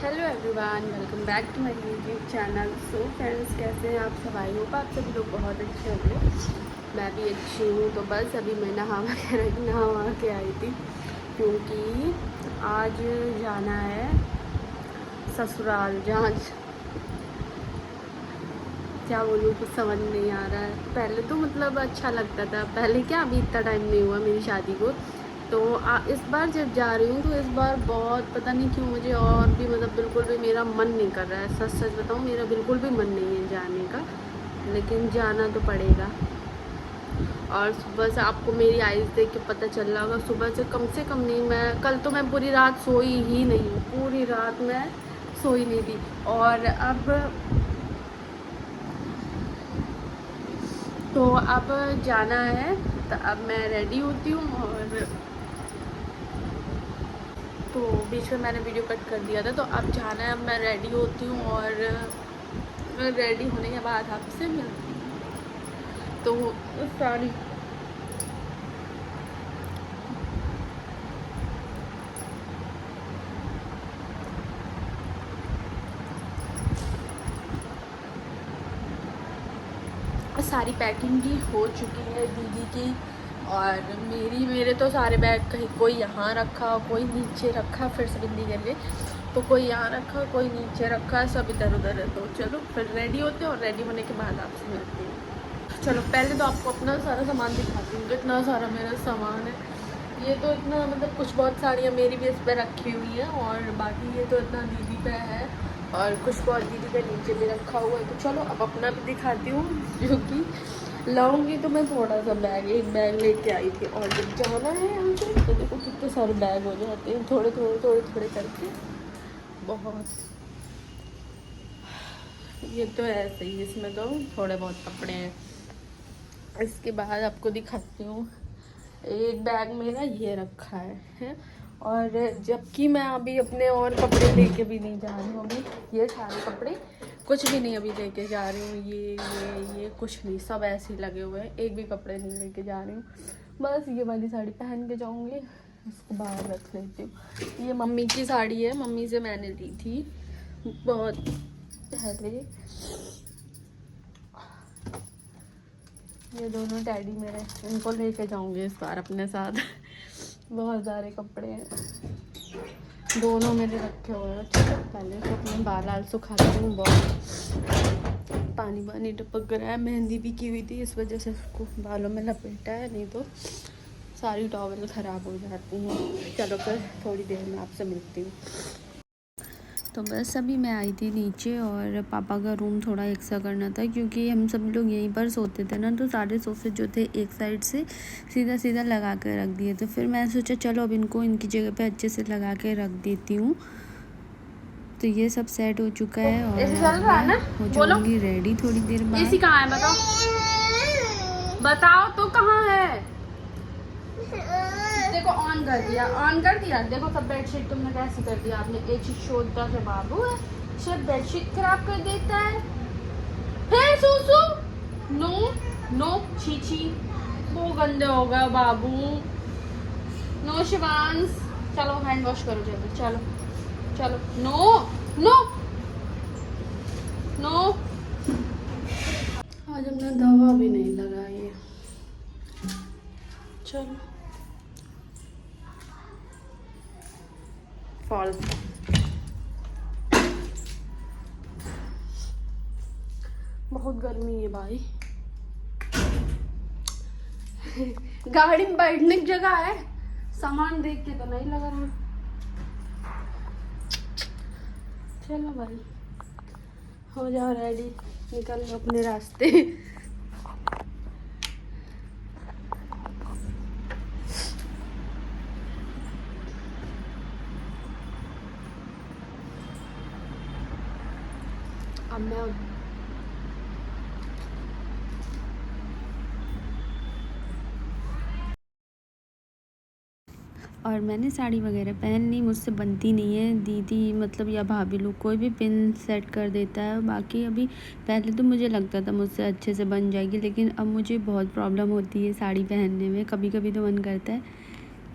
Hello everyone, welcome back to my YouTube channel. So friends, कैसे हैं आप सब? आई होप आप सभी लोग बहुत अच्छे होंगे। मैं भी अच्छी हूँ। तो बस अभी मैं नहा के आई थी, क्योंकि आज जाना है ससुराल। जहाँ क्या बोलूँ, कुछ समझ नहीं आ रहा है। पहले तो मतलब अच्छा लगता था, पहले क्या, अभी इतना टाइम नहीं हुआ मेरी शादी को। तो इस बार जब जा रही हूँ तो इस बार बहुत पता नहीं क्यों मुझे और भी मतलब बिल्कुल भी मेरा मन नहीं कर रहा है। सच सच बताऊँ, मेरा बिल्कुल भी मन नहीं है जाने का, लेकिन जाना तो पड़ेगा। और सुबह से आपको मेरी आइज़ देख के पता चल रहा होगा, सुबह से कम नहीं, मैं कल तो मैं पूरी रात सोई ही नहीं, पूरी रात मैं सोई नहीं थी। और अब जाना है, तो अब मैं रेडी होती हूँ। और तो बीच में मैंने वीडियो कट कर दिया था, तो अब जाना है। अब मैं रेडी होती हूँ और रेडी होने के बाद आपसे मिलती हूँ। तो सारी सारी पैकिंग भी हो चुकी है दीदी की और मेरे तो सारे बैग, कहीं कोई यहाँ रखा, कोई नीचे रखा, फिर से बिंदी कर ले, तो कोई यहाँ रखा, कोई नीचे रखा, सब इधर उधर है। तो चलो फिर रेडी होते हैं और रेडी होने के बाद आपसे मिलती हूँ। चलो पहले तो आपको अपना सारा सामान दिखाती हूँ। तो इतना सारा मेरा सामान है, ये तो इतना मतलब कुछ बहुत साड़ियाँ मेरी भी इस पर रखी हुई हैं, और बाकी ये तो इतना दीदी पे है, और कुछ बहुत दीदी के नीचे भी रखा हुआ है। तो चलो अब अपना भी दिखाती हूँ, जो कि लाऊंगी तो मैं थोड़ा सा बैग, एक बैग लेके आई थी, और जब जाना है यहाँ से तो देखो कितने सारे बैग हो जाते हैं, थोड़े थोड़े थोड़े थोड़े करके बहुत। ये तो ऐसे ही, इसमें तो थोड़े बहुत कपड़े हैं। इसके बाद आपको दिखाती हूँ, एक बैग मेरा ये रखा है। और जबकि मैं अभी अपने और कपड़े लेके भी नहीं जा रही हूँ, अभी ये सारे कपड़े कुछ भी नहीं अभी लेके जा रही हूँ। ये कुछ नहीं, सब ऐसे ही लगे हुए हैं, एक भी कपड़े नहीं लेके जा रही हूँ। बस ये वाली साड़ी पहन के जाऊँगी, इसको बाहर रख लेती हूँ। ये मम्मी की साड़ी है, मम्मी से मैंने ली थी बहुत पहले। ये दोनों टैडी मेरे, इनको लेके जाऊंगी इस बार अपने साथ। बहुत सारे कपड़े हैं, दोनों मेरे रखे हुए हैं। चलो पहले तो अपने बाल सुखाती हूँ, बहुत पानी पानी टपक रहा है। मेहंदी भी की हुई थी, इस वजह से उसको बालों में लपेटा है, नहीं तो सारी टॉवल ख़राब हो जाती हैं। चलो फिर थोड़ी देर में आपसे मिलती हूँ। तो बस अभी मैं आई थी नीचे, और पापा का रूम थोड़ा एक्स्ट्रा करना था, क्योंकि हम सब लोग यहीं पर सोते थे ना, तो सारे सोफे जो थे एक साइड से सीधा सीधा लगा कर रख दिए थे। फिर मैंने सोचा चलो अब इनको इनकी जगह पे अच्छे से लगा के रख देती हूँ। तो ये सब सेट हो चुका है, और चल रहा है ना, हो बोलो। जाऊँगी रेडी थोड़ी देर बाद। एसी कहाँ है बताओ, बताओ तो कहाँ है। देखो ऑन कर दिया देखो सब बेडशीट तुमने कैसे कर दिया आपने। एक चीज शोधता से बाबू है, सिर्फ बेडशीट खराब कर देता है सूसू। नो नो छी, वो गंदे हो गए बाबू। नो शिवांश, चलो हैंड वॉश करो जल्दी, चलो चलो। नो नो नो, आज हमने दवा भी नहीं लगाई है। चलो फॉल्स, बहुत गर्मी है भाई। गाड़ी में बैठने की जगह है, सामान देख के तो नहीं लग रहा। चलो भाई, हो जाओ रेडी, निकल लो अपने रास्ते। अब मैं और मैंने साड़ी वगैरह पहन ली, मुझसे बनती नहीं है। दीदी मतलब या भाभी लोग कोई भी पिन सेट कर देता है। बाकी अभी पहले तो मुझे लगता था मुझसे अच्छे से बन जाएगी, लेकिन अब मुझे बहुत प्रॉब्लम होती है साड़ी पहनने में। कभी कभी तो मन करता है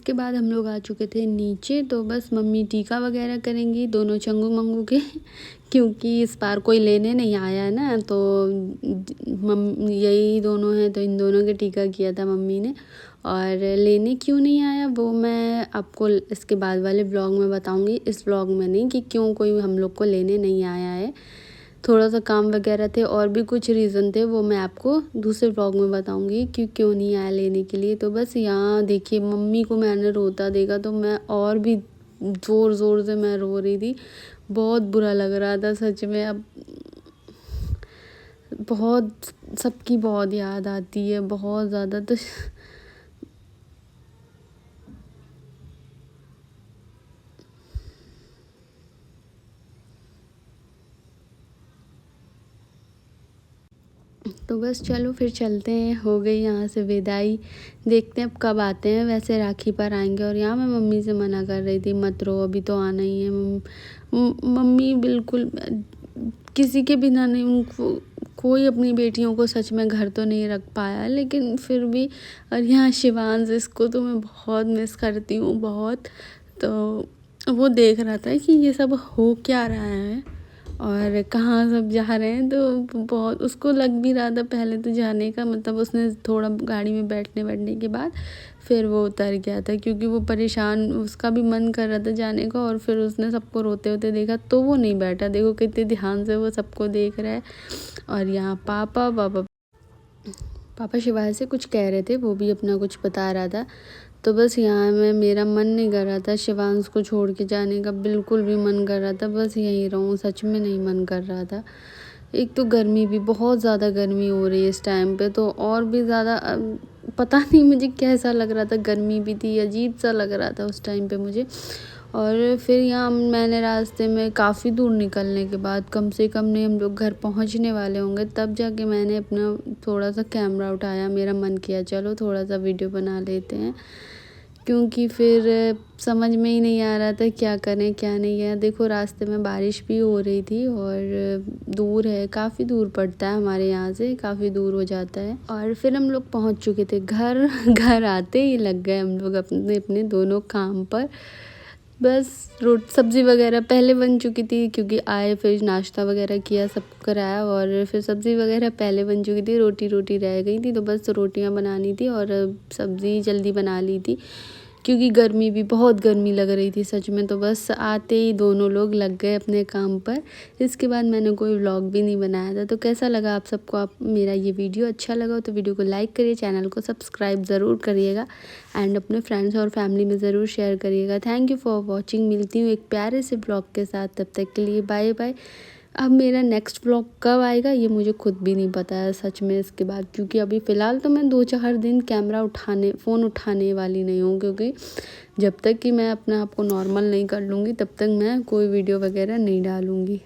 इसके बाद हम लोग आ चुके थे नीचे, तो बस मम्मी टीका वगैरह करेंगी दोनों चंगू मंगू के क्योंकि इस बार कोई लेने नहीं आया है ना, तो यही दोनों हैं तो इन दोनों के टीका किया था मम्मी ने। और लेने क्यों नहीं आया वो मैं आपको इसके बाद वाले ब्लॉग में बताऊंगी, इस ब्लॉग में नहीं, कि क्यों कोई हम लोग को लेने नहीं आया है। थोड़ा सा काम वगैरह थे और भी कुछ रीज़न थे, वो मैं आपको दूसरे ब्लॉग में बताऊंगी कि क्यों नहीं आया लेने के लिए। तो बस यहाँ देखिए मम्मी को मैंने रोता देखा तो मैं और भी ज़ोर ज़ोर से मैं रो रही थी, बहुत बुरा लग रहा था सच में। अब बहुत सबकी बहुत याद आती है, बहुत ज़्यादा। तो बस चलो फिर चलते हैं, हो गई यहाँ से विदाई। देखते हैं अब कब आते हैं, वैसे राखी पर आएंगे। और यहाँ मैं मम्मी से मना कर रही थी मत रो, अभी तो आना ही है। मम्मी बिल्कुल किसी के बिना नहीं, कोई अपनी बेटियों को सच में घर तो नहीं रख पाया, लेकिन फिर भी। और यहाँ शिवांश, इसको तो मैं बहुत मिस करती हूँ बहुत। तो वो देख रहा था कि ये सब हो क्या रहा है और कहाँ सब जा रहे हैं, तो बहुत उसको लग भी रहा था पहले तो जाने का, मतलब उसने थोड़ा गाड़ी में बैठने के बाद फिर वो उतर गया था क्योंकि वो परेशान, उसका भी मन कर रहा था जाने का। और फिर उसने सबको रोते होते देखा तो वो नहीं बैठा। देखो कितने ध्यान से वो सबको देख रहा है। और यहाँ पापा शिवाय से कुछ कह रहे थे, वो भी अपना कुछ बता रहा था। तो बस यहाँ में मेरा मन नहीं कर रहा था शिवांश को छोड़ के जाने का, बिल्कुल भी मन कर रहा था बस यहीं रहूँ, सच में नहीं मन कर रहा था। एक तो गर्मी भी बहुत ज़्यादा गर्मी हो रही है इस टाइम पे, तो और भी ज़्यादा पता नहीं मुझे कैसा लग रहा था, गर्मी भी थी, अजीब सा लग रहा था उस टाइम पे मुझे। और फिर यहाँ मैंने रास्ते में काफ़ी दूर निकलने के बाद, कम से कम नहीं हम लोग घर पहुँचने वाले होंगे, तब जाके मैंने अपना थोड़ा सा कैमरा उठाया। मेरा मन किया चलो थोड़ा सा वीडियो बना लेते हैं, क्योंकि फिर समझ में ही नहीं आ रहा था क्या करें क्या नहीं है। देखो रास्ते में बारिश भी हो रही थी और दूर है, काफ़ी दूर पड़ता है हमारे यहाँ से, काफ़ी दूर हो जाता है। और फिर हम लोग पहुँच चुके थे घर आते ही लग गए हम लोग अपने अपने दोनों काम पर। बस सब्ज़ी वगैरह पहले बन चुकी थी क्योंकि आए, फिर नाश्ता वगैरह किया, सब कराया, और फिर सब्ज़ी वगैरह पहले बन चुकी थी। रोटी रह गई थी तो बस रोटियां बनानी थी और सब्ज़ी जल्दी बना ली थी क्योंकि गर्मी भी बहुत गर्मी लग रही थी सच में। तो बस आते ही दोनों लोग लग गए अपने काम पर। इसके बाद मैंने कोई व्लॉग भी नहीं बनाया था। तो कैसा लगा आप सबको, आप मेरा ये वीडियो अच्छा लगा तो वीडियो को लाइक करिए, चैनल को सब्सक्राइब ज़रूर करिएगा एंड अपने फ्रेंड्स और फैमिली में ज़रूर शेयर करिएगा। Thank you for watching. मिलती हूँ एक प्यारे से ब्लॉग के साथ, तब तक के लिए बाय बाय। अब मेरा नेक्स्ट व्लॉग कब आएगा ये मुझे खुद भी नहीं पता है सच में इसके बाद, क्योंकि अभी फ़िलहाल तो मैं 2-4 दिन फ़ोन उठाने वाली नहीं हूँ, क्योंकि जब तक कि मैं अपने आप को नॉर्मल नहीं कर लूँगी तब तक मैं कोई वीडियो वगैरह नहीं डालूँगी।